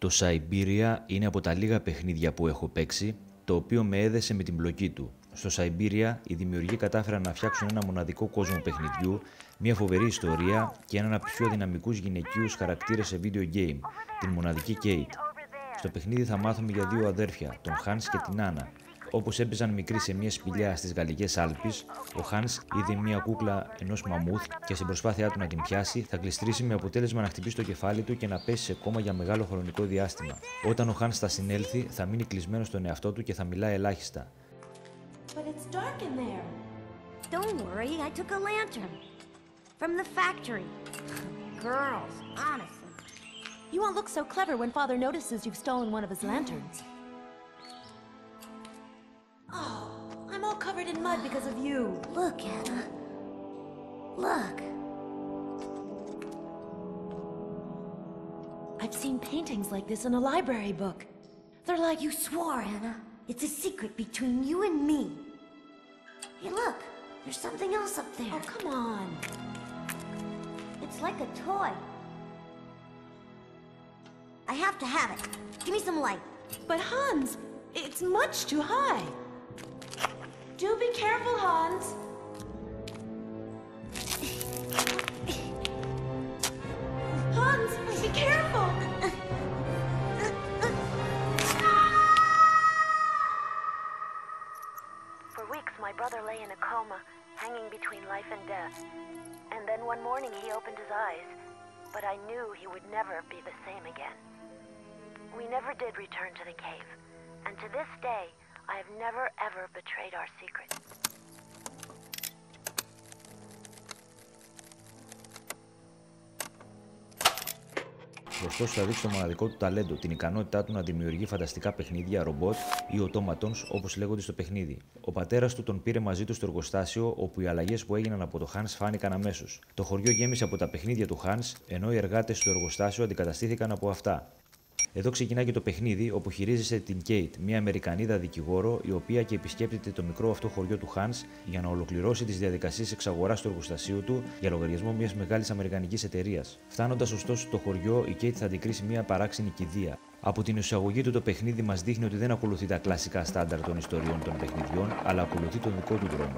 Το Siberia είναι από τα λίγα παιχνίδια που έχω παίξει, το οποίο με έδεσε με την πλοκή του. Στο Siberia, οι δημιουργοί κατάφεραν να φτιάξουν ένα μοναδικό κόσμο παιχνιδιού, μια φοβερή ιστορία και έναν από τους πιο δυναμικούς γυναικείους χαρακτήρες σε video game, την μοναδική Kate. Στο παιχνίδι θα μάθουμε για δύο αδέρφια, τον Hans και την Anna. Όπως έπαιζαν μικροί σε μια σπηλιά στις Γαλλικές Άλπεις, ο Hans είδε μια κούκλα ενός μαμούθ και στην προσπάθειά του να την πιάσει θα γλιστρήσει με αποτέλεσμα να χτυπήσει το κεφάλι του και να πέσει σε κόμμα για μεγάλο χρονικό διάστημα. Όταν ο Hans θα συνέλθει, θα μείνει κλεισμένος στον εαυτό του και θα μιλάει ελάχιστα. But it's dark in there. Don't worry, I took a lantern. From the factory. Girls, honestly. You won't look so clever when Father notices you've stolen one of his lanterns. Oh, I'm all covered in mud because of you. Look, Anna. Look. I've seen paintings like this in a library book. They're like... You swore, Anna. It's a secret between you and me. Hey, look. There's something else up there. Oh, come on. It's like a toy. I have to have it. Give me some light. But Hans, it's much too high. Do be careful, Hans. Hans, be careful. For weeks, my brother lay in a coma, hanging between life and death. And then one morning he opened his eyes, but I knew he would never be the same again. We never did return to the cave, and to this day, I have never ever betrayed our secret. Ωστόσο, θα δείξει το μοναδικό του ταλέντο, την ικανότητά του να δημιουργεί φανταστικά παιχνίδια, ρομπότ ή automatons όπως λέγονται στο παιχνίδι. Ο πατέρας του τον πήρε μαζί του στο εργοστάσιο, όπου οι αλλαγές που έγιναν από το Hans φάνηκαν αμέσως. Το χωριό γέμισε από τα παιχνίδια του Hans, ενώ οι εργάτες στο εργοστάσιο αντικαταστήθηκαν από αυτά. Εδώ ξεκινάει και το παιχνίδι, όπου χειρίζεσαι την Kate, μια Αμερικανίδα δικηγόρο, η οποία και επισκέπτεται το μικρό αυτό χωριό του Hans για να ολοκληρώσει τις διαδικασίες εξαγοράς του εργοστασίου του για λογαριασμό μιας μεγάλης αμερικανικής εταιρείας. Φτάνοντας ωστόσο στο χωριό, η Kate θα αντικρίσει μια παράξενη κηδεία. Από την εισαγωγή του το παιχνίδι μας δείχνει ότι δεν ακολουθεί τα κλασικά στάνταρ των ιστοριών των παιχνιδιών, αλλά ακολουθεί τον δικό του δρόμο.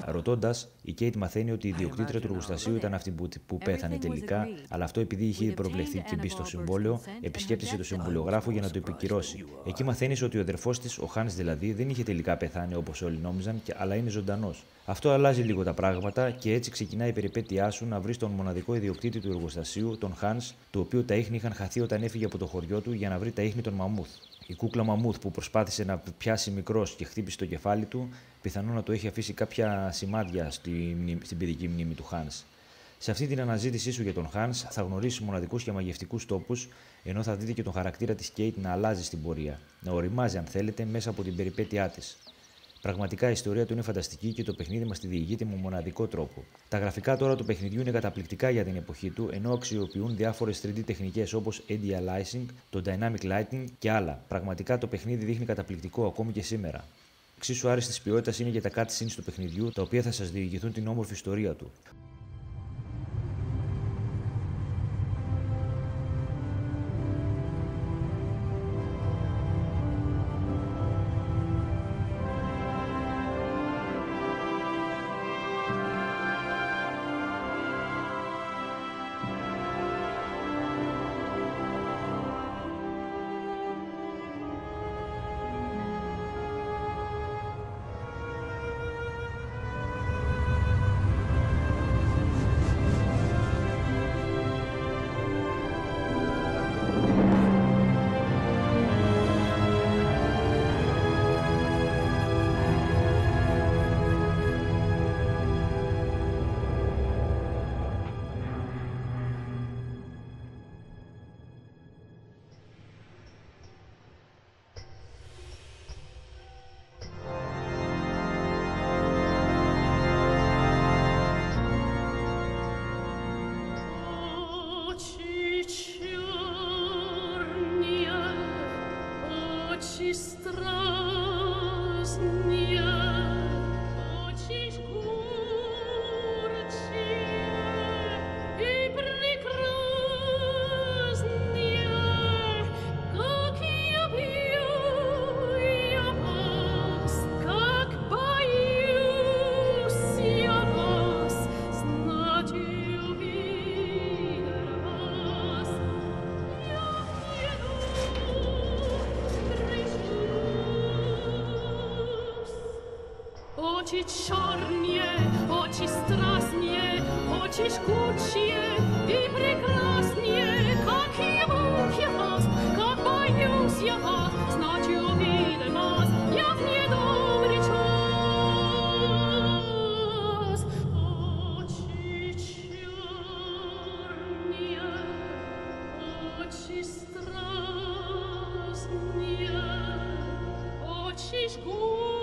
Ρωτώντας, η Kate μαθαίνει ότι η ιδιοκτήτρια του εργοστασίου ήταν αυτή που πέθανε τελικά, αλλά αυτό επειδή είχε ήδη προβλεφθεί και μπει στο συμβόλαιο, επισκέπτησε τον συμβολιογράφο για να το επικυρώσει. Εκεί μαθαίνει ότι ο αδερφός της, ο Hans δηλαδή, δεν είχε τελικά πεθάνει όπως όλοι νόμιζαν, αλλά είναι ζωντανός. Αυτό αλλάζει λίγο τα πράγματα και έτσι ξεκινάει η περιπέτειά σου να βρει τον μοναδικό ιδιοκτήτη του εργοστασίου, τον Hans, το οποίο τα ίχνη είχαν χαθεί όταν έφυγε από το χωριό του για να βρει τα ίχνη των μαμούθ. Η κούκλα μαμούθ που προσπάθησε να πιάσει μικρός και χτύπησε το κεφάλι του, πιθανόν να του έχει αφήσει κάποια σημάδια στην παιδική μνήμη του Hans. Σε αυτή την αναζήτησή σου για τον Hans θα γνωρίσεις μοναδικούς και μαγευτικούς τόπους, ενώ θα δείτε και τον χαρακτήρα της Kate να αλλάζει στην πορεία, να οριμάζει αν θέλετε μέσα από την περιπέτειά της. Πραγματικά η ιστορία του είναι φανταστική και το παιχνίδι μας τη διηγείται με μοναδικό τρόπο. Τα γραφικά τώρα του παιχνιδιού είναι καταπληκτικά για την εποχή του, ενώ αξιοποιούν διάφορες 3D τεχνικές όπως anti-aliasing, το dynamic lighting και άλλα. Πραγματικά το παιχνίδι δείχνει καταπληκτικό ακόμη και σήμερα. Εξίσου άριστης ποιότητας είναι και τα cutscenes του παιχνιδιού, τα οποία θα σας διηγηθούν την όμορφη ιστορία του. Oči čornje, oči strasnije, oči žgučije i prekrasnije, kak je Bog je vas, kak bojuсь я вас, знать увидел вас, jak niedobry czas. Oči čornije, oči strasnije, oči žgučije,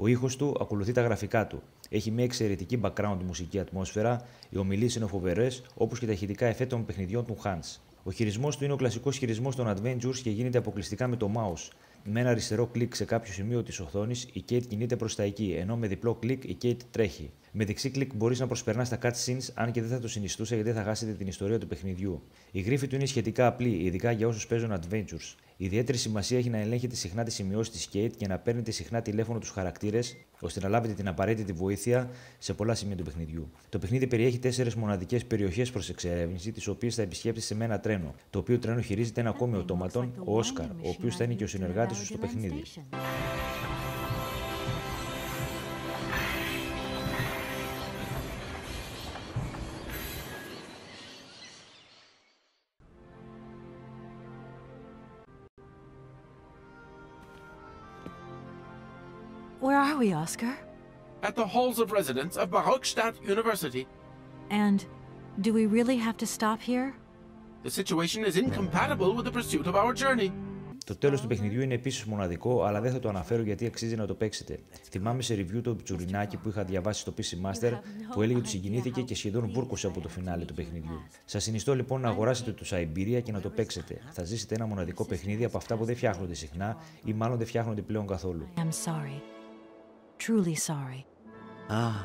Ο ήχος του ακολουθεί τα γραφικά του. Έχει μια εξαιρετική background μουσική ατμόσφαιρα, οι ομιλίες είναι φοβερές, όπως και τα ηχητικά εφέ των παιχνιδιών του Hans. Ο χειρισμός του είναι ο κλασικός χειρισμός των Adventures και γίνεται αποκλειστικά με το mouse. Με ένα αριστερό κλικ σε κάποιο σημείο της οθόνης, η Kate κινείται προς τα εκεί, ενώ με διπλό κλικ η Kate τρέχει. Με δεξί κλικ μπορείς να προσπερνάς τα cutscenes, αν και δεν θα το συνιστούσα γιατί θα χάσετε την ιστορία του παιχνιδιού. Η γρίφη του είναι σχετικά απλή, ειδικά για όσους παίζουν Adventures. Ιδιαίτερη σημασία έχει να ελέγχετε συχνά τις σημειώσεις της Kate και να παίρνετε συχνά τηλέφωνο τους χαρακτήρες, ώστε να λάβετε την απαραίτητη βοήθεια σε πολλά σημεία του παιχνιδιού. Το παιχνίδι περιέχει 4 μοναδικές περιοχές προς εξερεύνηση, τις οποίες θα επισκέπτεστε με ένα τρένο. Το οποίο τρένο χειρίζεται ένα ακόμη οτόματον, ο Όσκαρ, ο οποίος θα είναι και ο συνεργάτης σου στο παιχνίδι. Where are we, Oscar? At the halls of residence of Baruchstadt University. And do we really have to stop here? The situation is incompatible with the pursuit of our journey. Το τέλος του παιχνιδιού είναι επίσης μοναδικό, αλλά δεν θα το αναφέρω γιατί αξίζει να το παίξετε. Θυμάμαι σε review το πιτσουρινάκι που είχα διαβάσει στο PC Master που έλεγε ότι συγκινήθηκε και σχεδόν βούρκωσε από το φινάλε του παιχνιδιού. Σας συνιστώ λοιπόν να αγοράσετε το Siberia και να το παίξετε. Θα ζήσετε ένα μοναδικό παιχνίδι από αυτά που δεν φτιάχνονται συχνά ή μάλλον δεν φτιάχνονται πλέον καθόλου. I'm sorry. Truly sorry. Ah,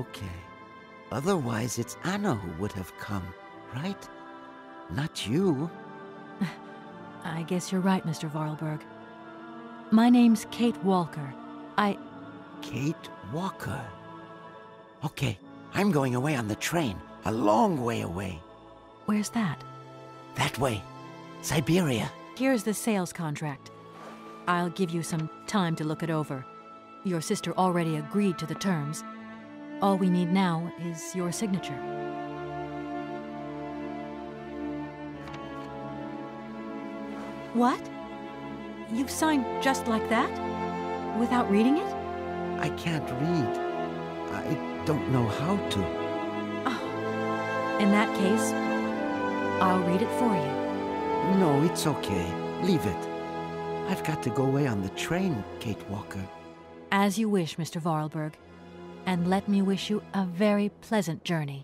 okay. Otherwise it's Anna who would have come, right? Not you. I guess you're right, Mr. Vorarlberg. My name's Kate Walker. Kate Walker. Okay, I'm going away on the train. A long way away. Where's that? That way. Siberia. Here's the sales contract. I'll give you some time to look it over. Your sister already agreed to the terms. All we need now is your signature. What? You've signed just like that? Without reading it? I can't read. I don't know how to. Oh. In that case, I'll read it for you. No, it's okay. Leave it. I've got to go away on the train, Kate Walker. As you wish, Mr. Vorarlberg. And let me wish you a very pleasant journey.